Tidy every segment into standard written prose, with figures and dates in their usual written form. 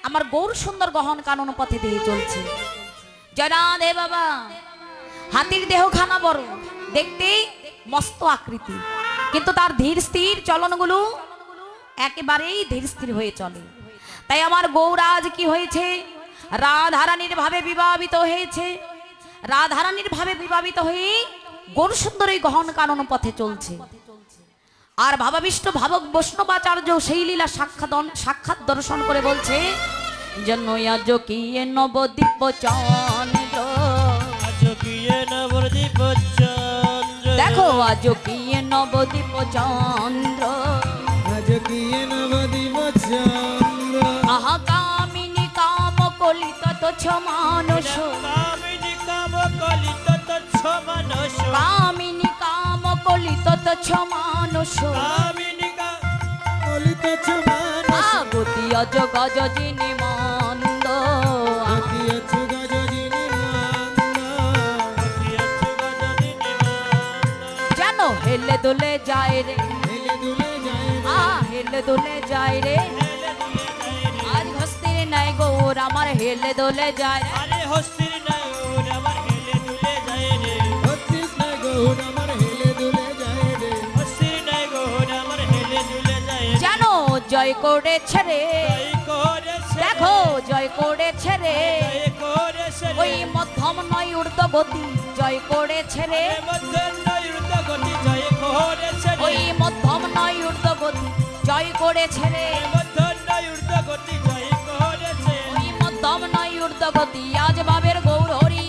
আমার গৌর সুন্দর গহন কানন পথে দিয়ে চলছে। জয় রাধে বাবা। হাতির দেহখানা বড়, দেখতে মস্ত আকৃতি, কিন্তু তার ধীর স্থির চলনগুলো একেবারেই ধীর স্থির হয়ে চলে। তাই আমার গৌরাজ কি হয়েছে, রাধারানীর ভাবে বিবাহিত হয়েছে। রাধারানীর ভাবে বিবাহিত হয়ে গৌর সুন্দর এই গহন কানন পথে চলছে। আর ভাবাবিষ্ট ভাবক বৈষ্ণবাচার্য সেই লীলা সাক্ষাৎ দর্শন করে বলছে, জন্ময়া জকিয়ে নবদ্বীপ চন্দ্র, দেখো আজকিয়ে নবদ্বীপ চন্দ্র, আহা কামিনী কাম কলিত তোছ মানস, কামিনী কাম কলিত তোছ মানস, গতি অজ গজ যিনি মন্দ, যেন হেলে দোলে যায় রে, হেলে দোলে যায় রে, আজ হস্তির নাই গৌর আমার হেলে দোলে যায়, যেন জয় করেছে রে, দেখো জয় করেছে রে, ওই মধ্যম নয় ঊর্ধ্ব গতি জয় করেছে রে, ওই মধ্যম নয় ঊর্ধ্ব গতি জয় করেছে রে, ওই মধ্যম নয় ঊর্ধ্ব গতি আজ বাবের গৌর হরি,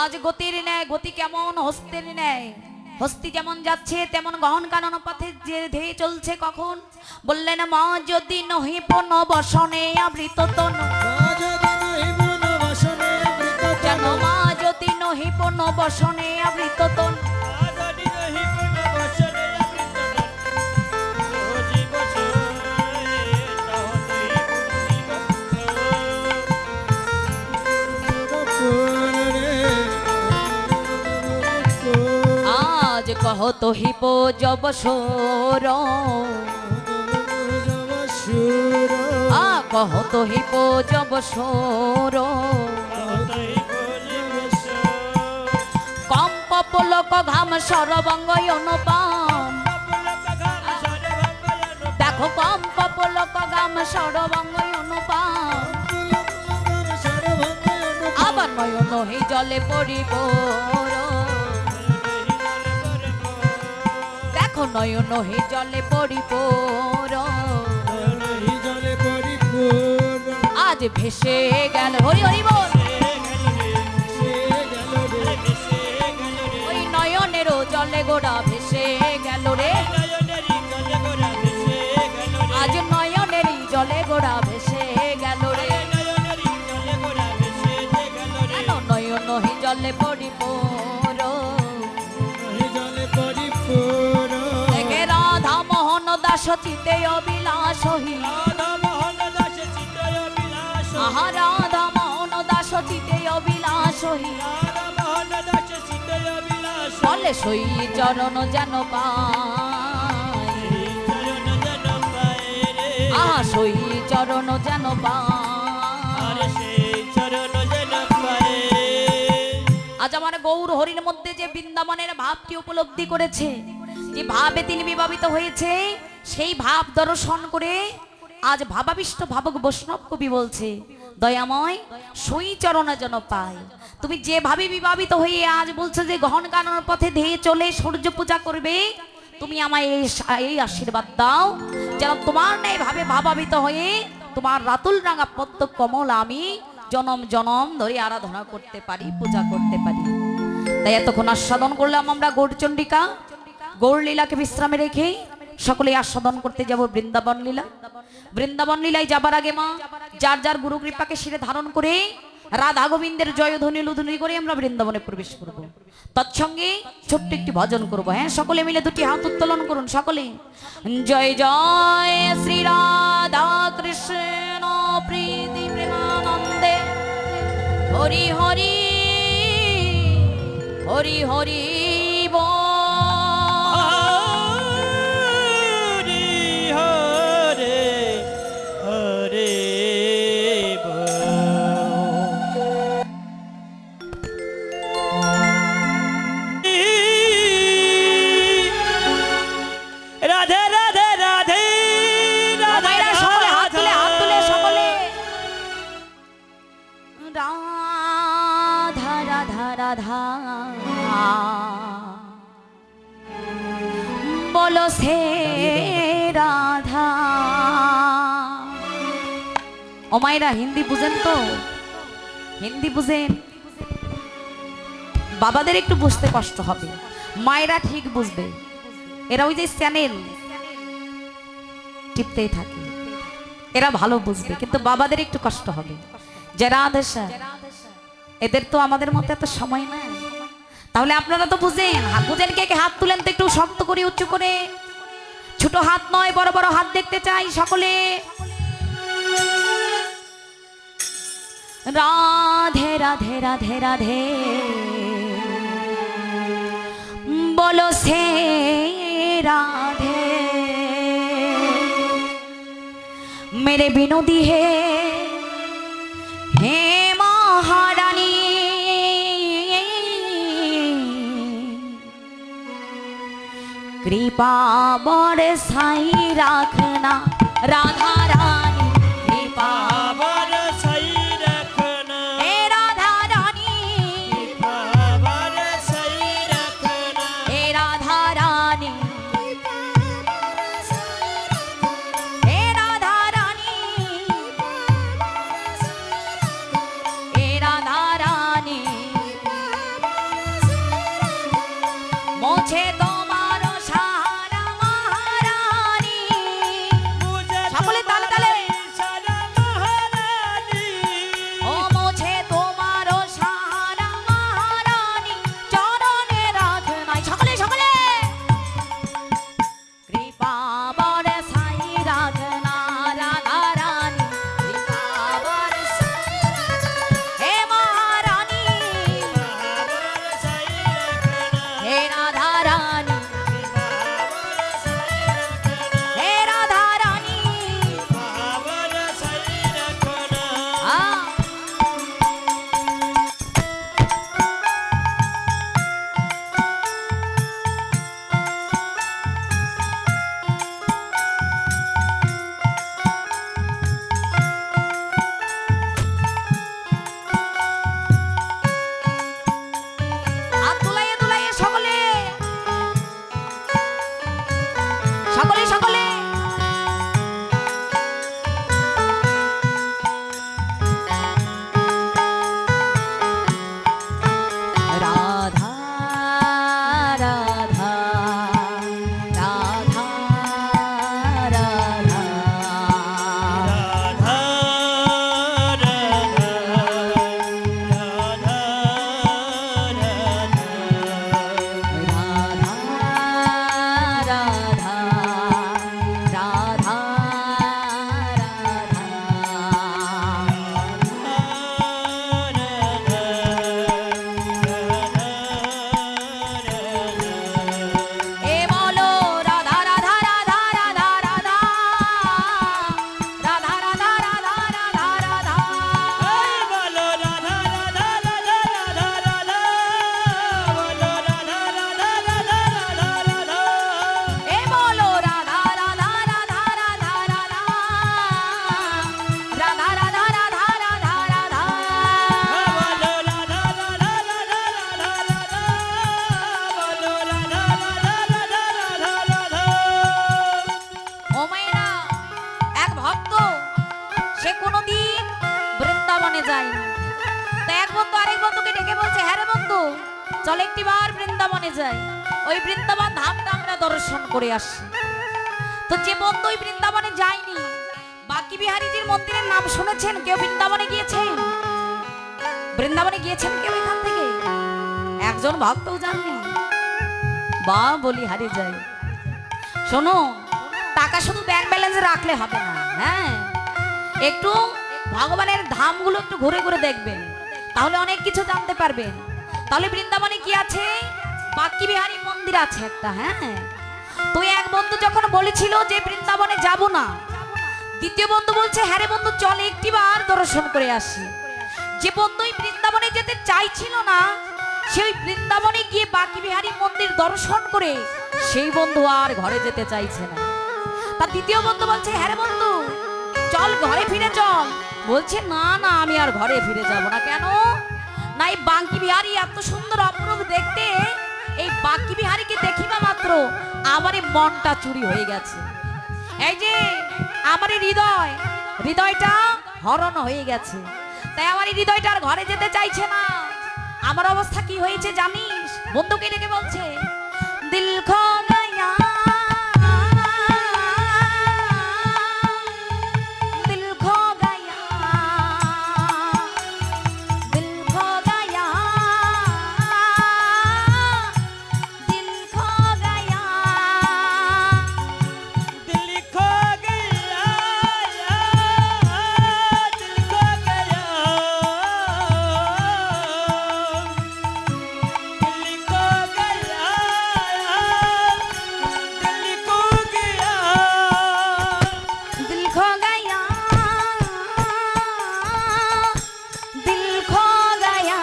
আজ গতির ন্যায় গতি কেমন হস্তির ন্যায়, হস্তি যেমন যাচ্ছে তেমন গহন কানন পথে যে ধেয়ে চলছে। কখন বললেন, মা যদি নহি পুন বসনে আবৃত তন, যেন মা যদি নহি পুন বসনে আবৃত তন, কহত হিপ জব সোর, কহত হিপ জব সোর, কম্প পুলক ঘাম সরবঙ্গ অনুপম, দেখো কম্প পুলক ঘাম সরবঙ্গ অনুপম, আবার নয়ন হি জলে পড়িব, নয়ন হি জলে পড়িব, আজ ভেসে গেল, হরি হরি বল, ওই নয়নেরও জলে গোড়া ভেসে গেল রে, আজ নয়নেরই জলে গোড়া ভেসে গেল রে, নয়ন হি জলে পড়িব, দাস চিতে অবিলাস হি, আহা রাধা মোহন দাস চিতে অবিলাস হি, বলে সই চরণ যেন পায়, আহা সই চরণ যেন পায়। আজ আমার গৌর হরির মধ্যে যে বৃন্দাবনের ভাবটি উপলব্ধি করেছে, যে ভাবে তিনি বিবাহিত হয়েছে, সেই ভাব দর্শন করে আজ ভাবাবিষ্ট ভাবক বৈষ্ণব কবি বলছে, দয়াময় সই চরণে যেন পায়। তুমি যেভাবে বিবাহিত হয়ে আজ বলছো যে গহন কানন পথে ধেয়ে চলে সূর্য পূজা করবে, তুমি আমায় এই আশীর্বাদ দাও যেন তোমার ন্যায় ভাবে ভাবাবিত হয়ে তোমার রাতুল রাঙা পদ্ম কমল আমি জনম জনম ধরে আরাধনা করতে পারি, পূজা করতে পারি। তাই এতক্ষণ আস্বাদন করলাম আমরা গৌরচন্ডিকা, গৌর লীলাকে বিশ্রামে রেখে সকলে আস্বাদন করতে যাব বৃন্দাবন লীলা। বৃন্দাবন লীলায় যাবার আগে মা যার যার গুরু কৃপাকে শিরে ধারণ করে রাধা গোবিন্দের জয়ধ্বনি লুধ্বনি করে আমরা বৃন্দাবনে প্রবেশ করব। তৎসঙ্গে ছোট্ট একটি ভজন করব। হ্যাঁ, সকলে মিলে দুটি হাত উত্তোলন করুন সকলে। জয় জয় শ্রী রাধা কৃষ্ণ প্রীতি প্রেমানন্দে হরি হরি হরি হরি বল। হরি হরে হরে রাধে রাধে রাধে মায়েরা সকলে হাত তুলে সকলে রাধা রাধা রাধা বলো সে রাধা। ও মায়েরা হিন্দি বুঝেন তো? হিন্দি বুঝেন? বাবাদের একটু বুঝতে কষ্ট হবে, মায়েরা ঠিক বুঝবে। এরা ওই যে চ্যানেল টিপতেই থাকে, এরা ভালো বুঝবে, কিন্তু বাবাদের একটু কষ্ট হবে। যে রাধেশা, এদের তো আমাদের মতো এত সময় না। তাহলে আপনারা তো বুঝেন, বুঝেন কে কে? হাত তুলেন তো একটু শক্ত করে, উঁচু করে। ছোট হাত নয়, বড় বড় হাত দেখতে চাই সকলে। রাধে রাধে রাধে রাধে বলো সে राधे मेरे विनोदी है हे महारानी कृपा बरसाई रखना राधा रानी कृपा बरसाई रखना हे राधा रानी कृपा बरसाई रखना हे राधा रानी हे राधा रानी हे राधा रानी मुझे तुम्हारो सहारा महारानी मुझे সকলে তালে তালে सारा महारानी ও মুঝে তোমারো সহারা মহারানী চরণে রাখনাই সকলে সকলে কৃপা বরসাই রাখনা রাধা রানী কৃপা বরসাই হে মহারানী बरसाई रखना হে রাধা রানী बरसाई रखना হে রাধা রানী बरसाई रखना আ হাত দুলাইয়ে দুলাইয়ে সকলে সকলে সকলে রাধা রাধা রাধা রাধা राधा राधा राधा राधा राधा ए बोलो राधा राधा राधा राधा राधा राधा राधा राधा राधा राधा बोलो राधा राधा राधा राधा राधा बोलो राधा राधा राधा राधा राधा ए बोलो राधा राधा राधा राधा राधा राधा राधा राधा राधा राधा बोलो राधा राधा राधा राधा राधा बोलो राधा राधा राधा राधा ও মায়েরা, এক ভক্ত সে কোনোদিন বৃন্দাবনে যায়নি। তো এক বন্ধু আরেক বন্ধুকে ডেকে বলছে, হ্যাঁ রে বন্ধু, চল একটিবার বৃন্দাবনে যাই, ওই বৃন্দাবন ধামটা আমরা দর্শন করে আসি। তো যে বন্ধু ওই বৃন্দাবনে যায়নি, বাকি বিহারীজির মন্দিরের নাম শুনেছেন? কেউ বৃন্দাবনে গিয়েছেন? বৃন্দাবনে গিয়েছেন কেউ এখান থেকে? একজন ভক্তও যাননি। বা বলি হারি যায়। শোনো, টাকা শুধু ব্যাংক ব্যালেন্সে রাখলে হবে না, হ্যাঁ, একটু ভগবানের ধামগুলো একটু ঘুরে ঘুরে দেখবেন, তাহলে অনেক কিছু জানতে পারবেন। তাহলে বৃন্দাবনে কি আছে? বাকি বিহারী মন্দির আছে একটা। হ্যাঁ, তো এক বন্ধু যখন বলেছিল যে বৃন্দাবনে যাব না, দ্বিতীয় বন্ধু বলছে হ্যাঁ রে বন্ধু চল একটিবার দর্শন করে আসি। যে বন্ধু বৃন্দাবনে যেতে চাইছিল না, সেই বৃন্দাবনে গিয়ে বাকি বিহারী মন্দির দর্শন করে সেই বন্ধু আর ঘরে যেতে চাইছে না। তা দ্বিতীয় বন্ধু বলছে হ্যাঁ রে বন্ধু চল ঘরে ফিরে চল। বলছে না না আমি আর ঘরে ফিরে যাব না। কেন না, এই বাঙ্কি বিহারী এত সুন্দর অপরূপ দেখতে, এই বাঙ্কি বিহারীকে দেখিবা মাত্র আমার এই মনটা চুরি হয়ে গেছে। এই যে আমার এই হৃদয়টা হরণ হয়ে গেছে, তাই আমার এই হৃদয়টা আর ঘরে যেতে চাইছে না। আমার অবস্থা কি হয়েছে জানিস? বন্ধুকে ডেকে বলছে দিল খো গয়া, দিল খো গয়া, দিল খো গয়া, দিল খো গয়া। दिल खो गया, दिल खो गया, दिल खो गया, दिल खो गया। दिल खो गया,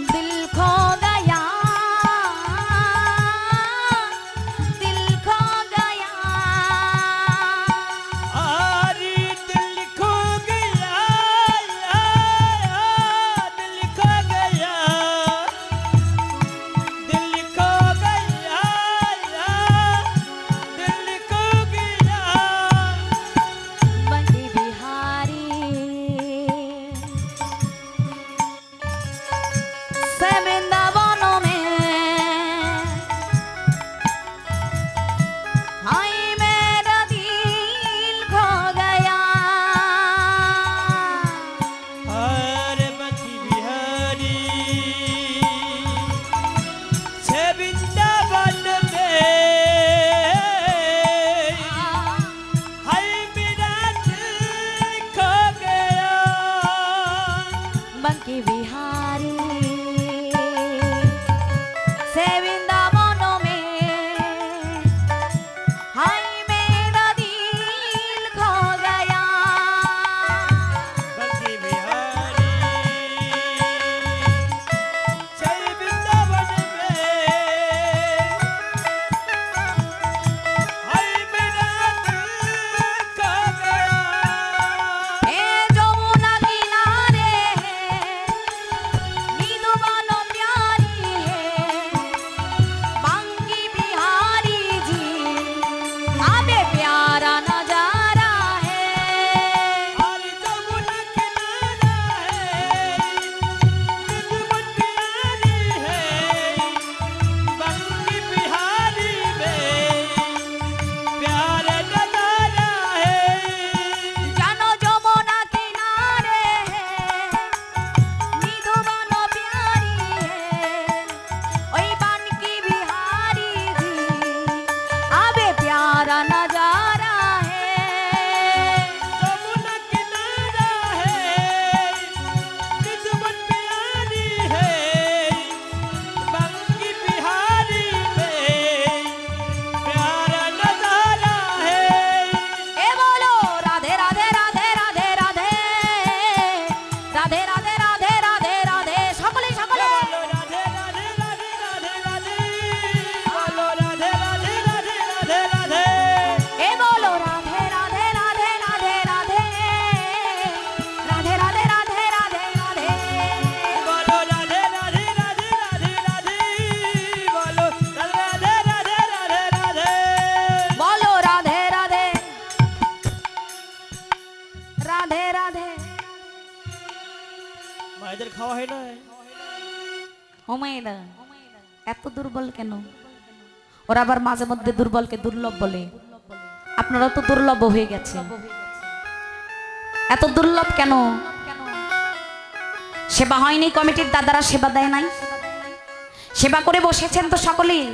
दिल खो गया, दिल खो गया, आरी दिल खो गया, दिल खो गया, दिल खो गया, दिल खो गया। बंकी बिहारी से वृंदावनों में, हाय मेरा दिल खो गया। अरे बंकी बिहारी से वृंदावन में, हाय मेरा दिल खो गया। बंकी बिहारी से वृंदावनों में, हाय मेरा दिल खो गया। बंकी बिहारी से वृंदावन में, हाय मेरा दिल खो गया। हे যমুনা কিনারে নিদুবান প্যারি হে, বাঙ্কি বিহারি জি আবে প্যারা নজারা হে। और जमुना किनारा है, निजमत प्यारी है, बंकी बिहारी में प्यार नजारा है। জানো যমুনা কিনারে নিদুবান প্যারি হে, ওই বাঙ্কি বিহারি জি আবে প্যারা নজারা হে। जमुना किनारा है, निजमत प्यारी है, बंकी बिहारी में प्यार नजारा है। এ বলো রাধে রাধে রাধে রাধে রাধে, রাধে রাধে রাধে রাধে রাধে, সকলে সকলে बोलो राधे राधे राधे राधे राधे, बोलो राधे राधे राधे राधे राधे। এ বলো রাধে রাধে রাধে রাধে রাধে, রাধে রাধে রাধে রাধে রাধে, बोलो राधे राधे राधे राधे राधे, बोलो राधे राधे राधे राधे। বলো রাধে রাধে রাধে রাধে। মায়েদের খাওয়া হয় না? হোমাইদা এত দুর্বল কেন? ওরা আবার মাঝে মধ্যে দুর্বলকে দুর্লভ বলে। আপনারা তো দুর্লভ হয়ে গেছে, এত দুর্লভ কেন? সেবা হয়নি, কমিটির দাদারা সেবা দেয় নাই, সেবা করে বসেছেন তো সকলেই,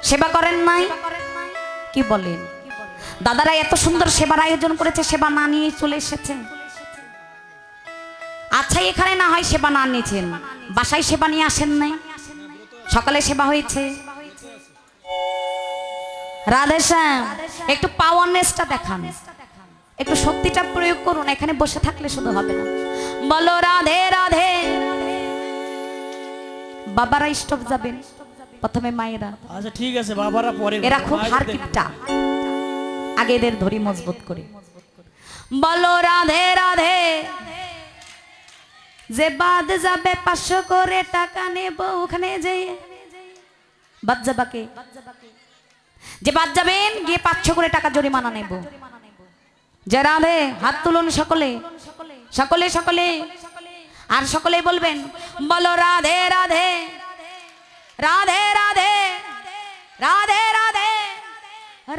সেবা করেন নাই? কি বলেন? দাদারা এত সুন্দর সেবার আয়োজন করেছে, সেবা না নিয়ে চলে এসেছে। আচ্ছা, এখানে না হয় সেবা না নিয়েছেন, বাসায় সেবা নিয়ে আসেন নাই? সকালে সেবা হয়েছে। রাধেশ্যাম, একটু পাওয়ারনেসটা দেখান, একটু শক্তিটা প্রয়োগ করুন। এখানে বসে থাকলে শুধু হবে না। বলো রাধে রাধে। বাবারা স্টপ যাবেন, প্রথমে মায়েরা। আচ্ছা ঠিক আছে, বাবারা পরে। এরা খুব হারকিপটা, আগে এদের ধরি মজবুত করে। বলো রাধে রাধে। যে বাদ যাবে 500 করে টাকা নেব, ওখানে যে বাদ যাবাকে, যে বাদ যাবেন গিয়ে 500 করে টাকা জরিমানা নেব। যে রাধে, হাত তুলুন সকলে সকলে সকলে, আর সকলে বলবেন বলো রাধে রাধে রাধে রাধে রাধে রাধে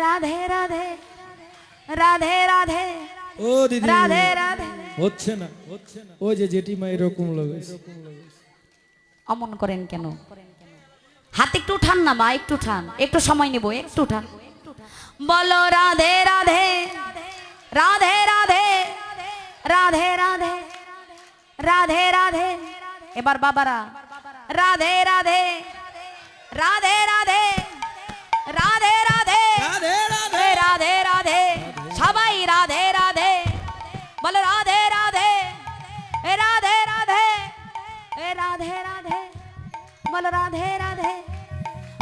রাধে রাধে রাধে রাধে ও দিদি, রাধে রাধে। হচ্ছে না ওই যে জেঠিমা এরকম লাগে। অমন করেন কেন? হাত একটু উঠান না মা, একটু উঠান, একটু সময় নেব, একটু উঠান। বলো রাধে রাধে রাধে রাধে রাধে রাধে রাধে রাধে। এবার বাবারা রাধে রাধে রাধে রাধে রাধে রাধে রাধে রাধে, সবাই রাধে রাধে। বলো রাধে রাধে রাধে রাধে রাধে রাধে। বলো রাধে রাধে,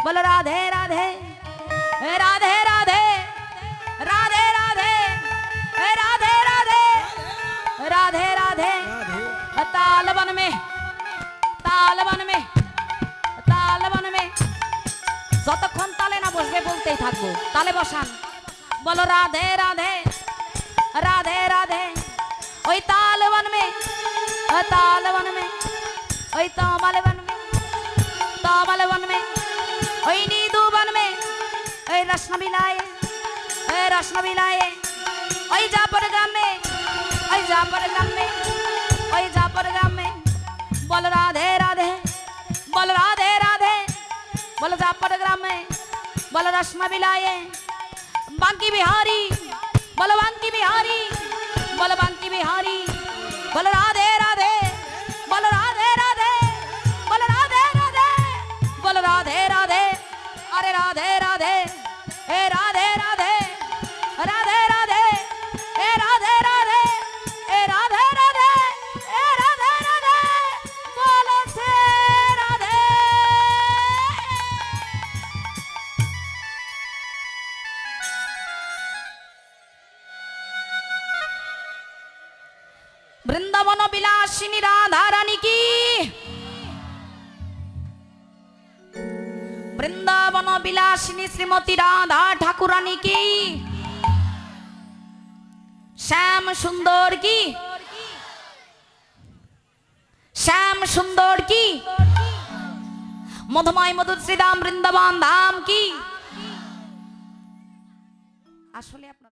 বলো রাধে রাধে রাধে রাধে রাধে রাধে রাধে রাধে রাধে রাধে। ताल बन में, ताल बन में, ताल बन में। যতক্ষণ তালে না বসবে বলতেই থাকবো, তালে বসান। বলো রাধে রাধে রাধে রাধে। ওই তাল বন में, ताल बन में, ওই তমাল বন में, তমাল বন में, ওই नीदू बन में, ওই রসনা বিলায়ে, ওই রসনা বিলায়ে, ওই জাপর গ্রাম में, ওই জাপর গ্রাম में, ওই জাপর গ্রাম में। বল রাধে রাধে, বল রাধে রাধে, বল জাপর গ্রাম में, বল রসনা বিলায়ে। বাঙ্কি বিহারি, বল বাঙ্কি বিহারি, বল বাঙ্কি বিহারি। বল রাধে রাধে, বল রাধে রাধে, বল রাধে রাধে, বল রাধে রাধে। अरे राधे राधे ए राधे राधे राधे राधे ए राधे राधे ए राधे राधे ए राधे राधे। बोलो से राधे। वृंदावन विलासिनी राधा रानी की, वृंदावन विलासिनी श्रीमती राधा ठाकुरानी की, श्याम सुंदर की, श्याम सुंदर की, मधुमय मधुर श्री राम वृंदावन धाम की। আসলে আপনার